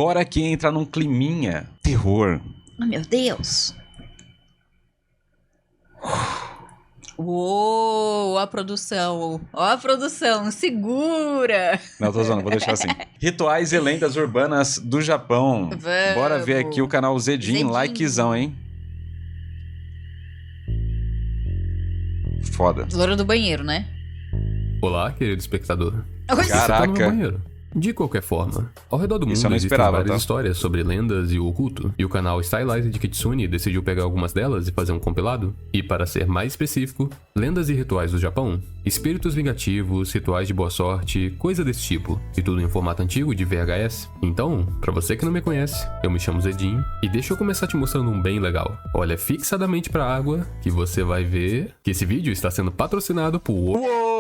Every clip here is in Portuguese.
Bora aqui entrar num climinha. Terror. Oh, meu Deus. Uou, a produção. Ó a produção, segura. Não, tô zoando, vou deixar assim. Rituais e lendas urbanas do Japão. Vamos. Bora ver aqui o canal Zedin, Zedin. likezão, hein? Foda. Loura do banheiro, né? Olá, querido espectador. Oi. Você tá no Caraca. meu banheiro. De qualquer forma, ao redor do mundo Isso eu não existem esperava, várias tá? histórias sobre lendas e o oculto, e o canal Stylized Kitsune decidiu pegar algumas delas e fazer um compilado. E para ser mais específico, lendas e rituais do Japão, espíritos vingativos, rituais de boa sorte, coisa desse tipo, e tudo em formato antigo de VHS. Então, pra você que não me conhece, eu me chamo Zedin, e deixa eu começar te mostrando um bem legal. Olha fixadamente pra água, que você vai ver que esse vídeo está sendo patrocinado por... Uou!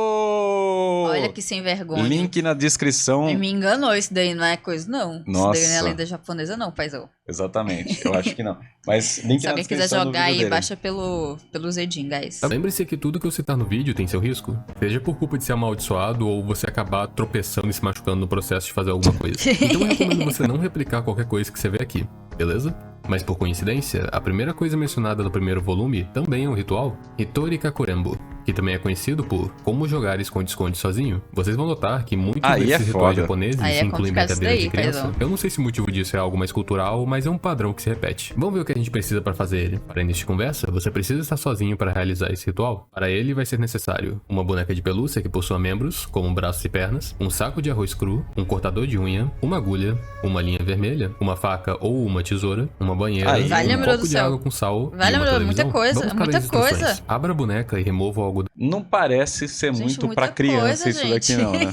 Olha que sem vergonha. Link na descrição. Me enganou, isso daí não é coisa, não. Nossa. Isso daí não é lenda japonesa, não, paizão. Exatamente, eu acho que não. Mas link Se na alguém quiser descrição do jogar vídeo aí, dele. baixa pelo Zedin, guys. Lembre-se que tudo que eu citar no vídeo tem seu risco, seja por culpa de ser amaldiçoado ou você acabar tropeçando e se machucando no processo de fazer alguma coisa. Então eu recomendo você não replicar qualquer coisa que você vê aqui, beleza? Mas por coincidência, a primeira coisa mencionada no primeiro volume também é um ritual, Hitori Kakurembo, que também é conhecido por Como Jogar Esconde-Esconde Sozinho. Vocês vão notar que muitos Aí desses é rituais foda. japoneses Aí é incluem complicado isso brincadeiras daí, de criança. paizão. Eu não sei se o motivo disso é algo mais cultural, mas é um padrão que se repete. Vamos ver o que a gente precisa para fazer ele. Para início de conversa, você precisa estar sozinho para realizar esse ritual. Para ele vai ser necessário uma boneca de pelúcia que possua membros, como braços e pernas, um saco de arroz cru, um cortador de unha, uma agulha, uma linha vermelha, uma faca ou uma tesoura, uma banheira, Aí, Vale, um meu Deus copo do de céu. água com sal Vale, e uma meu Deus, televisão. muita coisa, Vamos para muita as instruções. coisa. Abra a boneca e remova o algodão. Não parece ser Gente, muito muita pra criança coisa, isso gente. daqui não, né?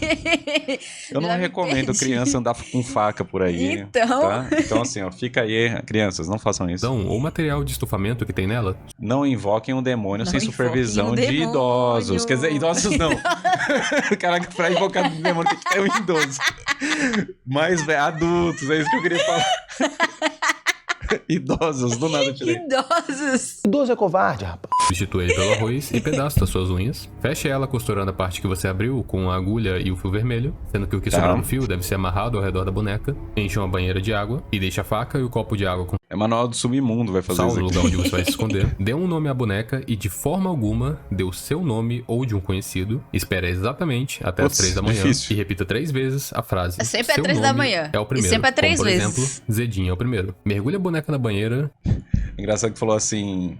Eu não Já me recomendo perdi. criança andar com faca por aí. Então. Tá? Então assim, ó, fica aí, crianças, não façam isso. Ou material de estufamento que tem nela. Não invoquem um demônio Não sem invoquem supervisão um de demônio. idosos. Quer dizer, idosos não. Caraca, pra invocar um demônio tem que ter um idoso. Mas, velho, adultos, é isso que eu queria falar. Idosos, do nada eu tirei. Idosos. Idoso é covarde, rapaz. Substitua ele pelo arroz e pedaço das suas unhas. Feche ela costurando a parte que você abriu com a agulha e o fio vermelho, sendo que o que sobrar no fio deve ser amarrado ao redor da boneca. Enche uma banheira de água e deixe a faca e o copo de água com É manual do submundo, vai fazer sal isso no aqui. lugar onde você vai se esconder. Dê um nome à boneca e de forma alguma dê o seu nome ou de um conhecido. Espere exatamente até Putz, as 3 da manhã difícil. e repita 3 vezes a frase. É sempre "Seu às 3 da nome manhã. É o primeiro. E sempre é 3 Como, por vezes. exemplo, Zedinho é o primeiro. Mergulhe a boneca na banheira, Engraçado que falou assim...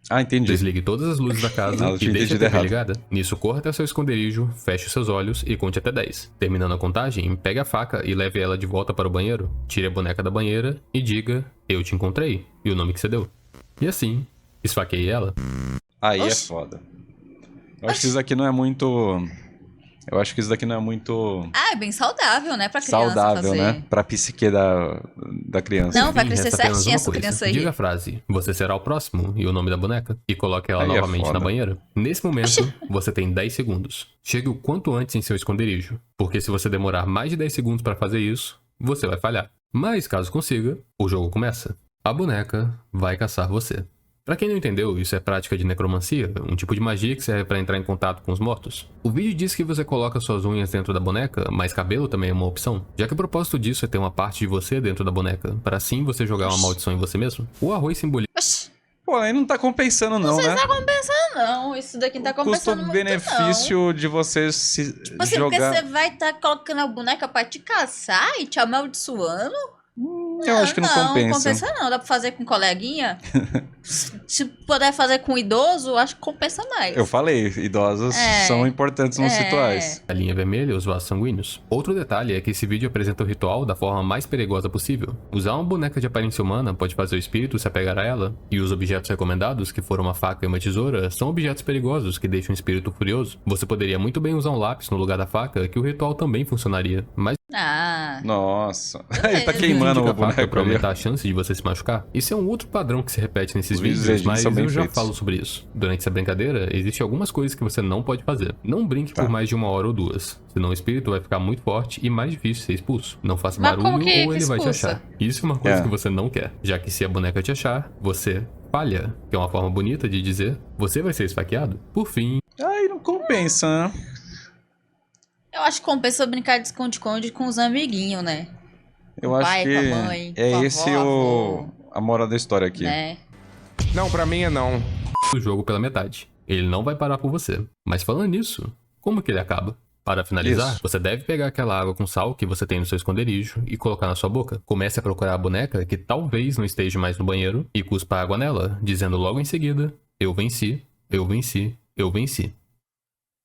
Ah, entendi. desligue todas as luzes da casa Não, eu e tinha deixe a entendido TV errado. ligada. Nisso, corra até seu esconderijo, feche os seus olhos e conte até 10. Terminando a contagem, pegue a faca e leve ela de volta para o banheiro. Tire a boneca da banheira e diga, eu te encontrei, e o nome que você deu. E assim, esfaqueie ela. Aí é Oxi. foda. Eu acho que isso daqui não é muito... Eu acho que isso daqui não é muito Ah, é bem saudável, né, pra criança saudável, fazer. né? Pra psique da criança. Não, vai Enfim, crescer resta apenas certinho uma essa coisa. criança aí. Diga a frase, você será o próximo, e o nome da boneca, e coloque ela Aí é novamente foda. na banheira. Nesse momento, você tem 10 segundos. Chegue o quanto antes em seu esconderijo, porque se você demorar mais de 10 segundos para fazer isso, você vai falhar. Mas caso consiga, o jogo começa. A boneca vai caçar você. Pra quem não entendeu, isso é prática de necromancia, um tipo de magia que serve pra entrar em contato com os mortos. O vídeo diz que você coloca suas unhas dentro da boneca, mas cabelo também é uma opção, já que o propósito disso é ter uma parte de você dentro da boneca, para assim você jogar uma maldição em você mesmo. O arroz simboliza Oxi, Pô, aí não tá compensando não, né? tá compensando não. Isso daqui não tá compensando muito, não. Custo-benefício de você se Tipo assim, porque jogar... você vai estar colocando a boneca pra te caçar e te amaldiçoando? Eu acho que não compensa. Não compensa não. Dá pra fazer com coleguinha? Se puder fazer com idoso, acho que compensa mais. Eu falei, idosos É. são importantes nos É. rituais. a linha vermelha e os vasos sanguíneos. Outro detalhe é que esse vídeo apresenta o ritual da forma mais perigosa possível. Usar uma boneca de aparência humana pode fazer o espírito se apegar a ela, e os objetos recomendados, que foram uma faca e uma tesoura, são objetos perigosos que deixam o espírito furioso. Você poderia muito bem usar um lápis no lugar da faca, que o ritual também funcionaria, mas Ah, Nossa. Ele tá Beleza. queimando o indica a faca boneco pra ali. aumentar a chance de você se machucar. Isso é um outro padrão que se repete nesses Os vídeos vídeos, de mas são bem eu já feitos. falo sobre isso. Durante essa brincadeira, existem algumas coisas que você não pode fazer. Não brinque Tá. por mais de 1 hora ou 2, senão o espírito vai ficar muito forte e mais difícil ser expulso. Não faça Mas barulho como que ou ele vai te expulsa? achar. Isso é uma coisa É. que você não quer, já que se a boneca te achar, você falha, que é uma forma bonita de dizer você vai ser esfaqueado. Por fim, Ai, não compensa, né? eu acho que compensa brincar de esconde-esconde com os amiguinhos, né? Eu Com o acho pai, que com a mãe, é com a esse avó, a moral da história aqui. né? Não, pra mim é não. O jogo pela metade. Ele não vai parar por você. Mas falando nisso, como que ele acaba? Para finalizar, Isso. você deve pegar aquela água com sal que você tem no seu esconderijo e colocar na sua boca. Comece a procurar a boneca que talvez não esteja mais no banheiro e cuspa água nela, dizendo logo em seguida: eu venci, eu venci, eu venci.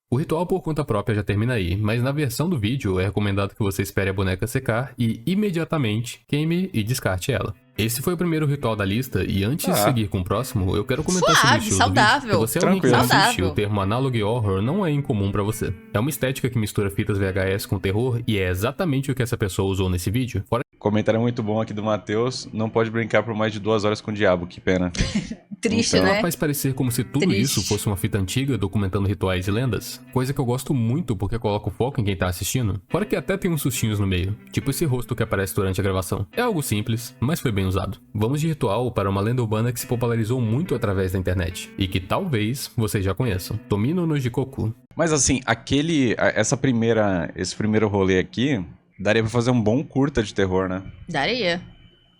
O ritual por conta própria já termina aí, mas na versão do vídeo é recomendado que você espere a boneca secar e imediatamente queime e descarte ela. Esse foi o primeiro ritual da lista e antes de seguir com o próximo, eu quero comentar sobre o Suave, estilo saudável. do vídeo. Se você é alguém que Tranquilo. não assiste, Saudável. o termo analog horror não é incomum pra você. É uma estética que mistura fitas VHS com terror e é exatamente o que essa pessoa usou nesse vídeo. Fora Comentário muito bom aqui do Matheus. Não pode brincar por mais de 2 horas com o diabo, que pena. Triste, Então, ela né? faz parecer como se tudo Triste. isso fosse uma fita antiga documentando rituais e lendas, coisa que eu gosto muito porque coloca o foco em quem tá assistindo, fora que até tem uns sustinhos no meio, tipo esse rosto que aparece durante a gravação. É algo simples, mas foi bem usado. Vamos de ritual para uma lenda urbana que se popularizou muito através da internet, e que talvez vocês já conheçam. Tomino no Jikoku. Mas assim, esse primeiro rolê aqui, daria pra fazer um bom curta de terror, né? Daria.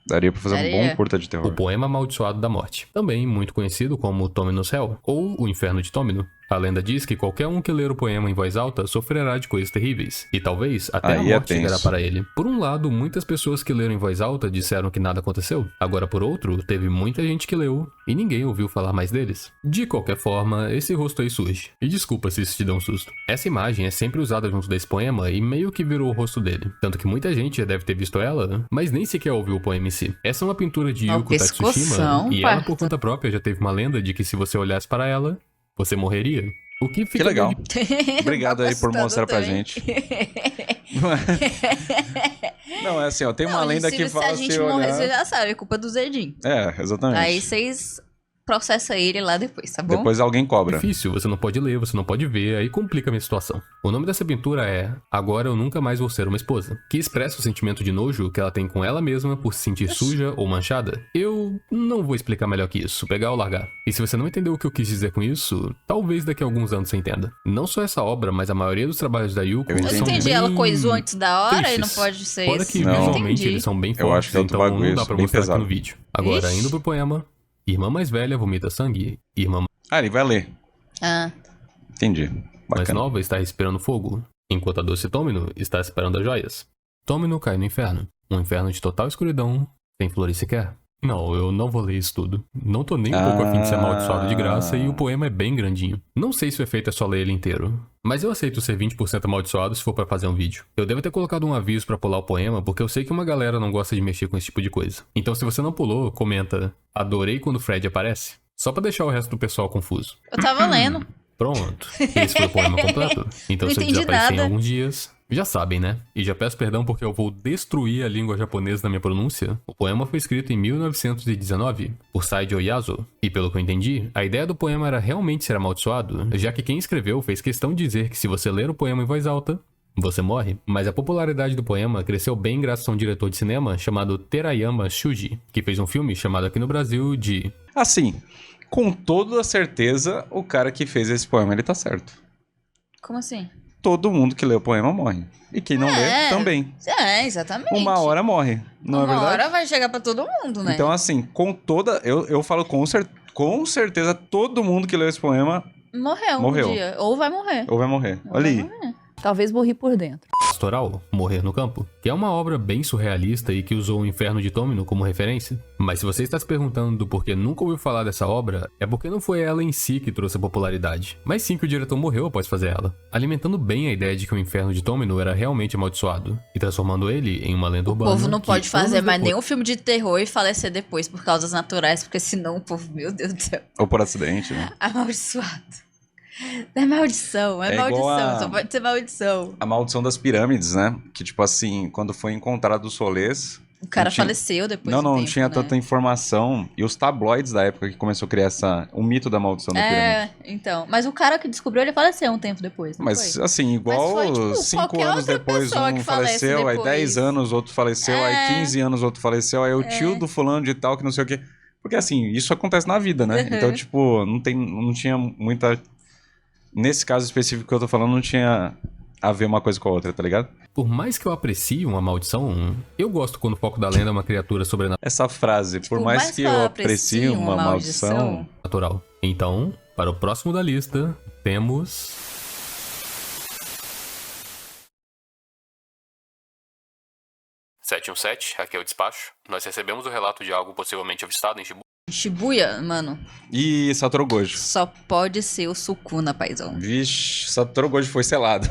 Daria pra fazer um Daria. bom curta de O terror. poema amaldiçoado da morte, também muito conhecido como Tomino's Hell, ou o Inferno de Tomino. A lenda diz que qualquer um que ler o poema em voz alta sofrerá de coisas terríveis, e talvez até Aí a é morte tenso. chegará para ele. Por um lado, muitas pessoas que leram em voz alta disseram que nada aconteceu. Agora, por outro, teve muita gente que leu e ninguém ouviu falar mais deles. De qualquer forma, esse rosto aí surge. E desculpa se isso te deu um susto. Essa imagem é sempre usada junto desse poema e meio que virou o rosto dele. Tanto que muita gente já deve ter visto ela, mas nem sequer ouviu o poema em si. Essa é uma pintura de Ó, Yuko Tatsushima, pescoção, e ela, parça. por conta própria, já teve uma lenda de que se você olhasse para ela, você morreria. O que fica Que legal. bem Obrigado aí por Assustador mostrar pra também. gente. Não, é assim, ó, tem uma Não, lenda se, que se a fala gente se morrer, olhar... você já sabe, é culpa do Zedinho. É, exatamente. Aí vocês processam ele lá depois, tá bom? Depois alguém cobra. difícil, você não pode ler, você não pode ver, aí complica a minha situação. O nome dessa pintura é Agora Eu Nunca Mais Vou Ser Uma Esposa, que expressa o sentimento de nojo que ela tem com ela mesma por se sentir suja ou manchada. Eu não vou explicar melhor que isso, pegar ou largar. E se você não entendeu o que eu quis dizer com isso, talvez daqui a alguns anos você entenda. Não só essa obra, mas a maioria dos trabalhos da Yuko Eu Eu são entendi, bem ela coisou antes da hora e não tristes. pode ser Fora isso. que Não. visualmente Entendi. eles são bem Eu acho fortes, que é outro então bagulho não dá isso, pra bem mostrar aqui pesado. no vídeo. Agora, Ixi. indo pro poema, irmã mais velha vomita sangue, irmã Ah, ele vai ler. Ah, Entendi. mais Bacana. nova está respirando fogo, enquanto a doce Tomino está esperando as joias. Tomino cai no inferno, um inferno de total escuridão, sem flores sequer. Não, eu não vou ler isso tudo. Não tô nem um pouco afim de ser amaldiçoado de graça e o poema é bem grandinho. Não sei se o efeito é só ler ele inteiro, mas eu aceito ser 20% amaldiçoado se for pra fazer um vídeo. Eu devo ter colocado um aviso pra pular o poema porque eu sei que uma galera não gosta de mexer com esse tipo de coisa. Então se você não pulou, comenta adorei quando o Fred aparece, só pra deixar o resto do pessoal confuso. eu tava lendo. Pronto, esse foi o poema completo. Então Não se eu entendi desaparecer em nada. alguns dias, já sabem, né? E já peço perdão porque eu vou destruir a língua japonesa na minha pronúncia. O poema foi escrito em 1919 por Saijo Yazo. E pelo que eu entendi, a ideia do poema era realmente ser amaldiçoado, já que quem escreveu fez questão de dizer que se você ler o poema em voz alta, você morre. Mas a popularidade do poema cresceu bem graças a um diretor de cinema chamado Terayama Shuji, que fez um filme chamado aqui no Brasil de... Assim, com toda certeza, o cara que fez esse poema, ele tá certo. Como assim? Todo mundo que lê o poema morre. E quem não lê, também. É, exatamente. Uma hora morre, não é Uma verdade? hora vai chegar pra todo mundo, né? Então, assim, com toda... Eu falo com certeza, todo mundo que leu esse poema Morreu um dia. Ou vai morrer. ou vai morrer. Ou Olha vai aí. morrer. Talvez morri por dentro. Pastoral, Morrer no Campo, que é uma obra bem surrealista e que usou o Inferno de Tomino como referência. Mas se você está se perguntando do porquê nunca ouviu falar dessa obra, é porque não foi ela em si que trouxe a popularidade, mas sim que o diretor morreu após fazer ela, alimentando bem a ideia de que o Inferno de Tomino era realmente amaldiçoado, e transformando ele em uma lenda O urbana. povo não que pode fazer anos mais depois- nenhum filme de terror e falecer depois por causas naturais, porque senão o povo, meu Deus do céu, Ou por acidente, né? amaldiçoado. É maldição, é, É igual maldição, a- só pode ser maldição. A maldição das pirâmides, né? Que, tipo assim, quando foi encontrado os rolês... O cara não tinha- faleceu depois Não, do não tempo, tinha né? tanta informação. E os tabloides da época que começou a criar o mito da maldição da pirâmide. É, então. Mas o cara que descobriu, ele faleceu um tempo depois, não Mas, foi? assim, igual Mas foi, tipo, 5 qualquer anos outra depois pessoa um que falece faleceu, aí depois. 10 anos outro faleceu, É. aí 15 anos outro faleceu, aí o tio do fulano de tal que não sei o quê. Porque, assim, isso acontece na vida, né? Uhum. Então, tipo, não tinha muita... Nesse caso específico que eu tô falando, não tinha a ver uma coisa com a outra, tá ligado? Por mais que eu aprecie uma maldição, eu gosto quando o foco da lenda é uma criatura sobrenatural. Essa frase, por mais que eu aprecie uma maldição... Então, para o próximo da lista, temos... aqui é o despacho. Nós recebemos o relato de algo possivelmente avistado em Shibuya. Shibuya, mano. E Satoru Gojo. Só pode ser o Sukuna, paizão. Vixe, Satoru Gojo foi selado.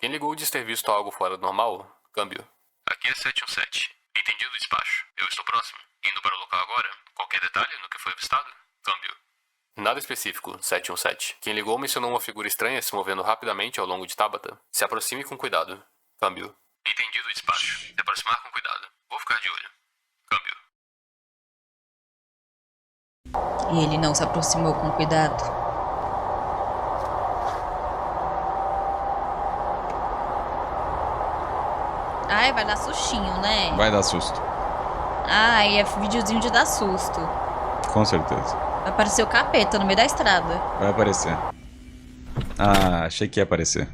Quem ligou diz ter visto algo fora do normal? Câmbio. Aqui é 717. Entendido, despacho. Eu estou próximo. Indo para o local agora. Qualquer detalhe no que foi avistado? Câmbio. Nada específico, 717. Quem ligou mencionou uma figura estranha se movendo rapidamente ao longo de Tabata. Se aproxime com cuidado. Câmbio. Entendido, despacho. Se aproximar com cuidado. Vou ficar de olho. Câmbio. E ele não se aproximou com cuidado. Ai, vai dar sustinho, né? Vai dar susto. Ai, é videozinho de dar susto. Com certeza. Vai aparecer o capeta no meio da estrada. Vai aparecer. Ah, achei que ia aparecer.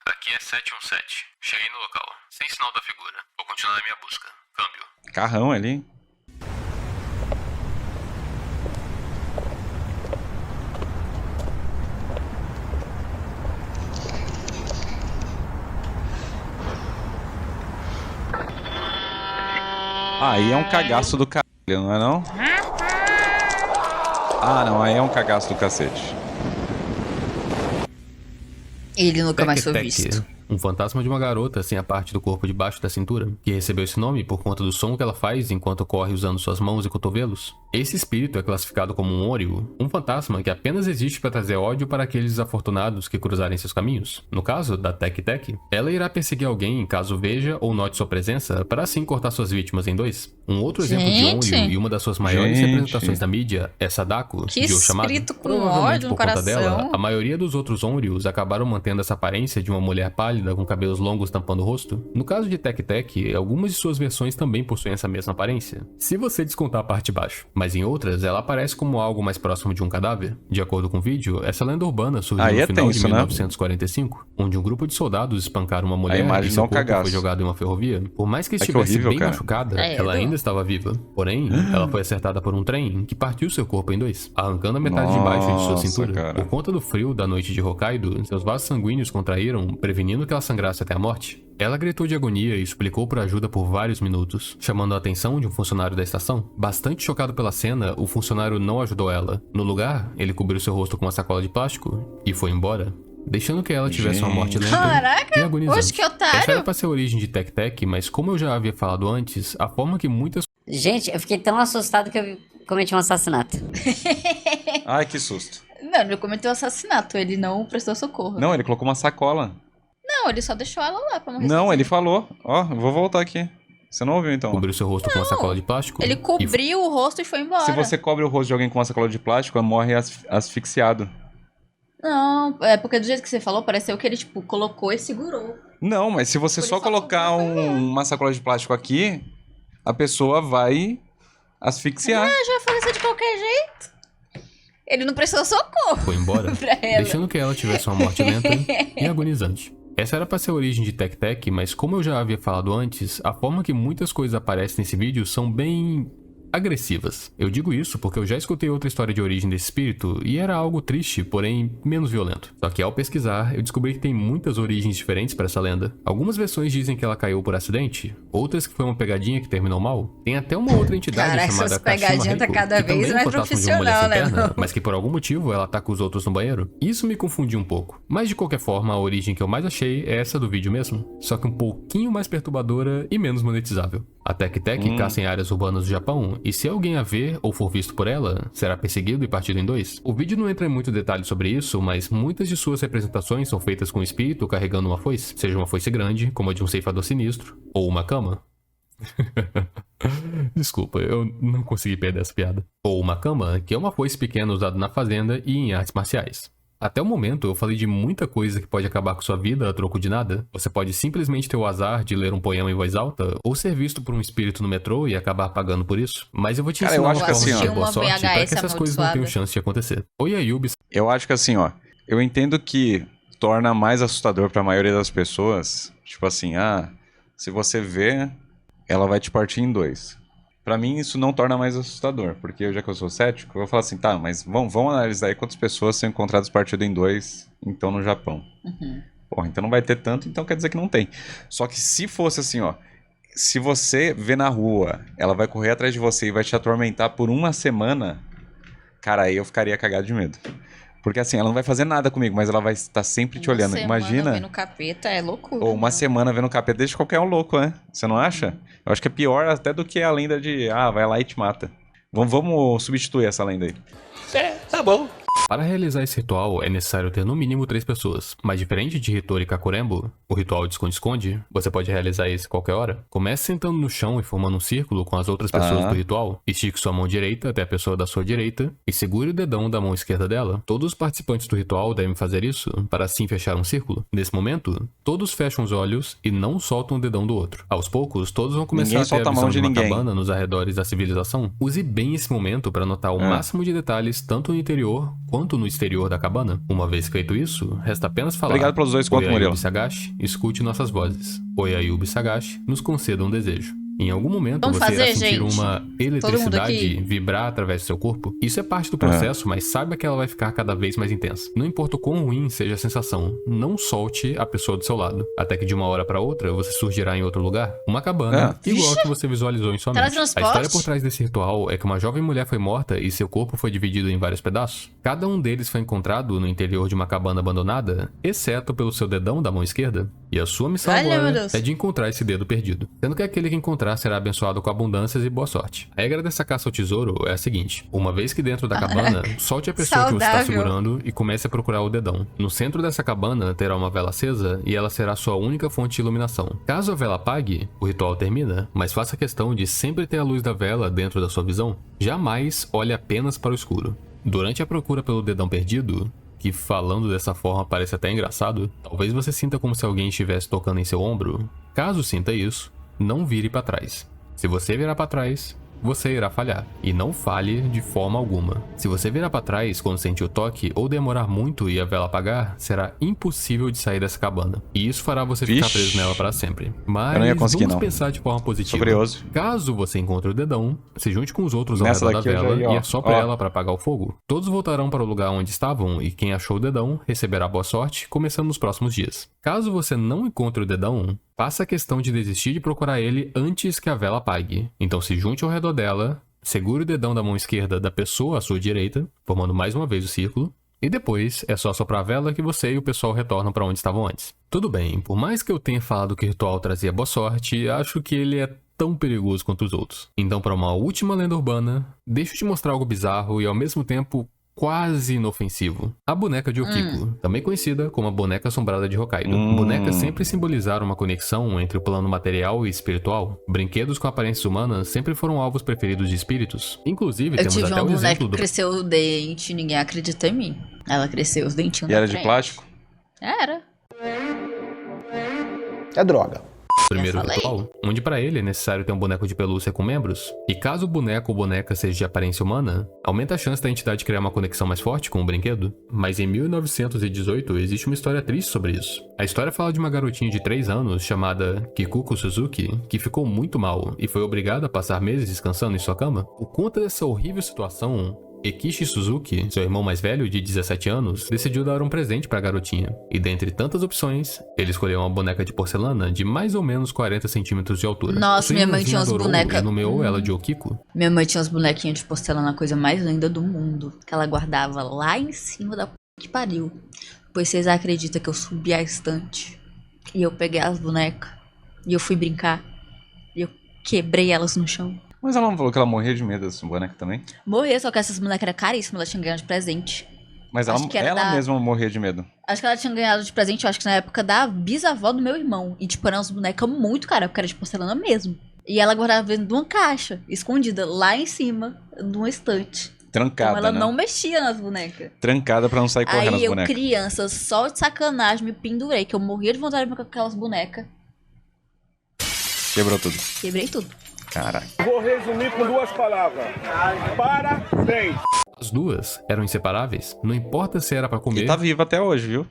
Aqui é 717. Cheguei no local. Sem sinal da figura. Vou continuar a minha busca. Câmbio. Carrão ali, hein? Aí é um cagaço do caralho, não é não? Ah, não, aí é um cagaço do cacete. Ele nunca mais foi visto. Um fantasma de uma garota sem a parte do corpo debaixo da cintura, que recebeu esse nome por conta do som que ela faz enquanto corre usando suas mãos e cotovelos. Esse espírito é classificado como um Onryu, um fantasma que apenas existe para trazer ódio para aqueles desafortunados que cruzarem seus caminhos. No caso da Teki Teki, ela irá perseguir alguém caso veja ou note sua presença, para assim cortar suas vítimas em dois. Um outro exemplo de Onryu e uma das suas maiores representações da mídia é Sadako, que de Oshamada. espírito com Provavelmente ódio por no conta coração. dela, a maioria dos outros Onryus acabaram mantendo essa aparência de uma mulher pálida com cabelos longos tampando o rosto. No caso de Teki Teki, algumas de suas versões também possuem essa mesma aparência, se você descontar a parte de baixo. Mas em outras, ela aparece como algo mais próximo de um cadáver. De acordo com o vídeo, essa lenda urbana surgiu no final de 1945, onde um grupo de soldados espancaram uma mulher e seu corpo foi jogado em uma ferrovia. Por mais que estivesse bem machucada, ela ainda estava viva. Porém, ela foi acertada por um trem que partiu seu corpo em dois, arrancando a metade de baixo de sua cintura. Cara. Por conta do frio da noite de Hokkaido, seus vasos sanguíneos contraíram, prevenindo que ela sangrasse até a morte. Ela gritou de agonia e suplicou por ajuda por vários minutos, chamando a atenção de um funcionário da estação. Bastante chocado pela cena, o funcionário não ajudou ela. No lugar, ele cobriu seu rosto com uma sacola de plástico e foi embora, deixando que ela tivesse uma morte lenta e agonizante. Oxe, que otário! Essa era pra ser a origem de Teki Teki, mas como eu já havia falado antes, a forma que muitas... Gente, eu fiquei tão assustado que eu cometi um assassinato. Ai, que susto. Não, ele cometeu assassinato, ele não prestou socorro. Não, ele colocou uma sacola. Não, ele só deixou ela lá pra morrer. Não, ele falou. Ó, eu vou voltar aqui. Você não ouviu, então? Cobriu seu rosto com uma sacola de plástico? Ele cobriu o rosto e foi embora. Se você cobre o rosto de alguém com uma sacola de plástico, ela morre asfixiado. Não, é porque do jeito que você falou, pareceu que ele, tipo, colocou e segurou. Não, mas se você só colocar uma sacola de plástico aqui, a pessoa vai asfixiar. Ah, já faleceu de qualquer jeito. Ele não prestou socorro. Foi embora, pra ela. deixando que ela tivesse uma morte lenta e agonizante. Essa era pra ser a origem de Teki Teki, mas como eu já havia falado antes, a forma que muitas coisas aparecem nesse vídeo são bem... agressivas. Eu digo isso porque eu já escutei outra história de origem desse espírito e era algo triste, porém menos violento. Só que ao pesquisar, eu descobri que tem muitas origens diferentes para essa lenda. Algumas versões dizem que ela caiu por acidente, outras que foi uma pegadinha que terminou mal. Tem até uma outra entidade chamada Kashima Reiko, tá cada que vez também é mais um fantasma de uma mulher profissional, sem né, perna, não? mas que por algum motivo ela ataca os outros no banheiro. Isso me confundiu um pouco. Mas de qualquer forma, a origem que eu mais achei é essa do vídeo mesmo, só que um pouquinho mais perturbadora e menos monetizável. A Teki Teki caça em áreas urbanas do Japão, e se alguém a ver ou for visto por ela, será perseguido e partido em dois. O vídeo não entra em muito detalhe sobre isso, mas muitas de suas representações são feitas com o espírito carregando uma foice, seja uma foice grande, como a de um ceifador sinistro, ou uma cama. Desculpa, eu não consegui perder essa piada. Ou uma cama, que é uma foice pequena usada na fazenda e em artes marciais. Até o momento, eu falei de muita coisa que pode acabar com sua vida a troco de nada. Você pode simplesmente ter o azar de ler um poema em voz alta, ou ser visto por um espírito no metrô e acabar pagando por isso. Mas eu vou te ensinar uma forma de ter boa sorte para que essas coisas não tenham chance de acontecer. Oi, Ayubi. Eu acho que assim, ó, eu entendo que torna mais assustador pra maioria das pessoas. Tipo assim, se você vê, ela vai te partir em dois. Pra mim, isso não torna mais assustador, porque já que eu sou cético, eu vou falar assim, tá, mas vamos analisar aí quantas pessoas são encontradas partidas em dois, então, no Japão. Porra, então não vai ter tanto, então quer dizer que não tem. Só que se fosse assim, ó, se você vê na rua, ela vai correr atrás de você e vai te atormentar por uma semana, cara, aí eu ficaria cagado de medo. Porque assim, ela não vai fazer nada comigo, mas ela vai estar sempre te olhando. Imagina. Vendo capeta é loucura. Ou uma semana vendo capeta, deixa qualquer um louco, né? Você não acha? Eu acho que é pior até do que a lenda de, vai lá e te mata. Vamos substituir essa lenda aí. Tá bom. Para realizar esse ritual, é necessário ter no mínimo 3 pessoas. Mas diferente de Hitori Kakurembo, o ritual de esconde-esconde, você pode realizar esse qualquer hora. Comece sentando no chão e formando um círculo com as outras pessoas do ritual. Estique sua mão direita até a pessoa da sua direita e segure o dedão da mão esquerda dela. Todos os participantes do ritual devem fazer isso para assim fechar um círculo. Nesse momento, todos fecham os olhos e não soltam o dedão do outro. Aos poucos, todos vão começar Ninguém a ter solta a visão a mão de uma ninguém. cabana nos arredores da civilização. Use bem esse momento para notar o máximo de detalhes tanto no interior quanto no exterior da cabana. Uma vez feito isso, resta apenas falar. Obrigado pelos 2 contos, Murilo. Oyayubi Sagashi, escute nossas vozes. Oyayubi Sagashi, nos conceda um desejo. Em algum momento Vamos você irá fazer, sentir gente? uma Todo mundo eletricidade aqui? vibrar através do seu corpo. Isso é parte do processo, mas saiba que ela vai ficar cada vez mais intensa. Não importa o quão ruim seja a sensação, não solte a pessoa do seu lado. Até que de uma hora pra outra, você surgirá em outro lugar. Uma cabana, igual a que você visualizou em sua mente. A Teletransporte? história por trás desse ritual é que uma jovem mulher foi morta e seu corpo foi dividido em vários pedaços. Cada um deles foi encontrado no interior de uma cabana abandonada, exceto pelo seu dedão da mão esquerda. E a sua missão Olha, meu agora Deus. é de encontrar esse dedo perdido. Sendo que aquele que encontrar será abençoado com abundâncias e boa sorte. A regra dessa caça ao tesouro é a seguinte: uma vez que dentro da cabana, solte a pessoa que você está Saudável. segurando e comece a procurar o dedão. No centro dessa cabana terá uma vela acesa e ela será sua única fonte de iluminação. Caso a vela apague, o ritual termina, mas faça questão de sempre ter a luz da vela dentro da sua visão. Jamais olhe apenas para o escuro. Durante a procura pelo dedão perdido, que falando dessa forma parece até engraçado, talvez você sinta como se alguém estivesse tocando em seu ombro. Caso sinta isso, não vire para trás. Se você virar para trás, você irá falhar. E não falhe de forma alguma. Se você virar para trás quando sentir o toque ou demorar muito e a vela apagar, será impossível de sair dessa cabana. E isso fará você ficar Vixe. preso nela para sempre. Mas Eu não ia conseguir, vamos não. pensar de forma positiva. Sou curioso. Caso você encontre o dedão, se junte com os outros ao Nessa redor da daqui eu já vela ia, ó. e assopre Ó. ela para apagar o fogo. Todos voltarão para o lugar onde estavam e quem achou o dedão receberá boa sorte, começando nos próximos dias. Caso você não encontre o dedão, faça questão de desistir de procurar ele antes que a vela apague. Então se junte ao redor dela, segure o dedão da mão esquerda da pessoa à sua direita, formando mais uma vez o círculo, e depois é só soprar a vela que você e o pessoal retornam para onde estavam antes. Tudo bem, por mais que eu tenha falado que o ritual trazia boa sorte, acho que ele é tão perigoso quanto os outros. Então, para uma última lenda urbana, deixa eu te mostrar algo bizarro e ao mesmo tempo quase inofensivo. A boneca de Okiko, também conhecida como a boneca assombrada de Hokkaido. Bonecas sempre simbolizaram uma conexão entre o plano material e espiritual. Brinquedos com aparências humanas sempre foram alvos preferidos de espíritos. Inclusive, Eu temos tive até uma o boneca exemplo que do... cresceu o dente, ninguém acredita em mim. Ela cresceu os dentinhos E na era de frente. plástico? Era. É droga. primeiro Já falei. ritual, onde para ele é necessário ter um boneco de pelúcia com membros, e caso o boneco ou boneca seja de aparência humana, aumenta a chance da entidade criar uma conexão mais forte com o brinquedo. Mas em 1918 existe uma história triste sobre isso. A história fala de uma garotinha de 3 anos chamada Kikuko Suzuki, que ficou muito mal e foi obrigada a passar meses descansando em sua cama. Por conta dessa horrível situação, Ekishi Suzuki, seu irmão mais velho de 17 anos, decidiu dar um presente para a garotinha. E dentre tantas opções, ele escolheu uma boneca de porcelana de mais ou menos 40 centímetros de altura. Nossa, Sua minha mãe irmãzinha tinha umas adorou bonecas. E nomeou ela de Okiko. Minha mãe tinha uns bonequinhos de porcelana, a coisa mais linda do mundo. Que ela guardava lá em cima da p que pariu. Pois vocês acreditam que eu subi a estante e eu peguei as bonecas e eu fui brincar e eu quebrei elas no chão. Mas ela não falou que ela morria de medo dessa boneca também? Morri, só que essas bonecas eram caríssimas, ela tinha ganhado de presente. Mas Acho que era ela da- mesma morria de medo. Acho que ela tinha ganhado de presente, eu acho que na época da bisavó do meu irmão. E tipo, eram umas bonecas muito caras, porque era de porcelana mesmo. E ela guardava dentro de uma caixa, escondida lá em cima, numa estante. Trancada, Então ela né? não mexia nas bonecas. Trancada pra não sair correndo as Aí eu, bonecas. criança, só de sacanagem, me pendurei, que eu morria de vontade de brincar com aquelas bonecas. Quebrou tudo. Quebrei tudo. Caraca. Vou resumir com 2 palavras. Parabéns! As duas eram inseparáveis, não importa se era para comer E tá viva até hoje, viu?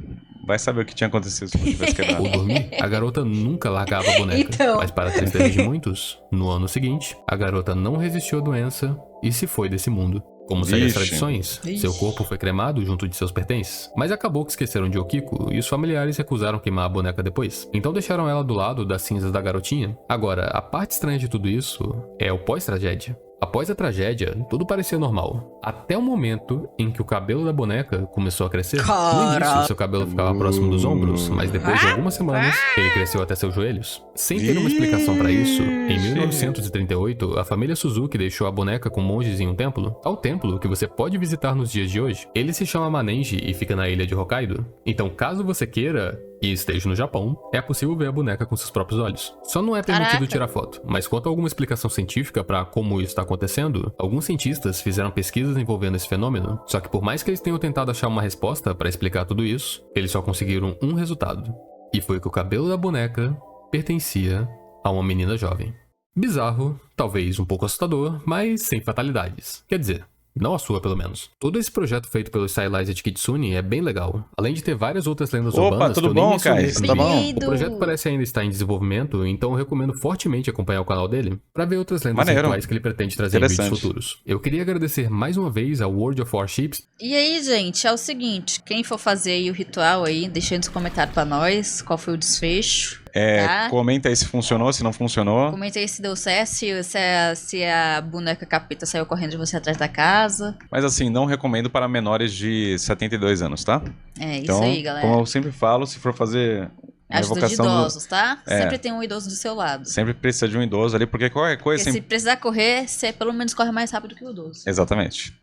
Vai saber o que tinha acontecido se não tivesse quebrado. Ao dormir, a garota nunca largava a boneca. Então. Mas para a tristeza de muitos, no ano seguinte, a garota não resistiu à doença e se foi desse mundo. Como segue as Vixe. tradições, seu corpo foi cremado junto de seus pertences. Mas acabou que esqueceram de Okiko e os familiares recusaram queimar a boneca depois. Então deixaram ela do lado das cinzas da garotinha. Agora, a parte estranha de tudo isso é o pós-tragédia. Após a tragédia, tudo parecia normal. Até o momento em que o cabelo da boneca começou a crescer. No início, seu cabelo ficava próximo dos ombros, mas depois de algumas semanas, ele cresceu até seus joelhos. Sem ter uma explicação pra isso, em 1938, a família Suzuki deixou a boneca com monges em um templo. Ao templo que você pode visitar nos dias de hoje. Ele se chama Manenji e fica na ilha de Hokkaido. Então, caso você queira e esteja no Japão, é possível ver a boneca com seus próprios olhos. Só não é permitido Caraca. tirar foto. Mas quanto a alguma explicação científica pra como isso está acontecendo, alguns cientistas fizeram pesquisas envolvendo esse fenômeno. Só que por mais que eles tenham tentado achar uma resposta pra explicar tudo isso, eles só conseguiram um resultado. E foi que o cabelo da boneca pertencia a uma menina jovem. Bizarro, talvez um pouco assustador, mas sem fatalidades. Quer dizer, não a sua, pelo menos. Todo esse projeto feito pelo Stylized Kitsune é bem legal. Além de ter várias outras lendas Opa, urbanas tudo que eu nem bom, mencionei Kai? também. Tá bom? Bem-vindo. O projeto parece ainda estar em desenvolvimento, então eu recomendo fortemente acompanhar o canal dele para ver outras lendas Maneiro. virtuais que ele pretende trazer em vídeos Interessante. futuros. Eu queria agradecer mais uma vez ao World of Warships. E aí, gente, é o seguinte, quem for fazer aí o ritual aí, deixa aí nos comentários pra nós qual foi o desfecho. Tá? Comenta aí se funcionou, se não funcionou. Comenta aí se deu certo, se a boneca capeta saiu correndo de você atrás da casa. Mas assim, não recomendo para menores de 72 anos, tá? É isso Então, aí, galera. como eu sempre falo, se for fazer uma Ajuda de evocação do- idosos, tá? É. Sempre tem um idoso do seu lado. Sempre precisa de um idoso ali, porque qualquer coisa Porque se sempre... precisar correr, você pelo menos corre mais rápido que o idoso. Exatamente.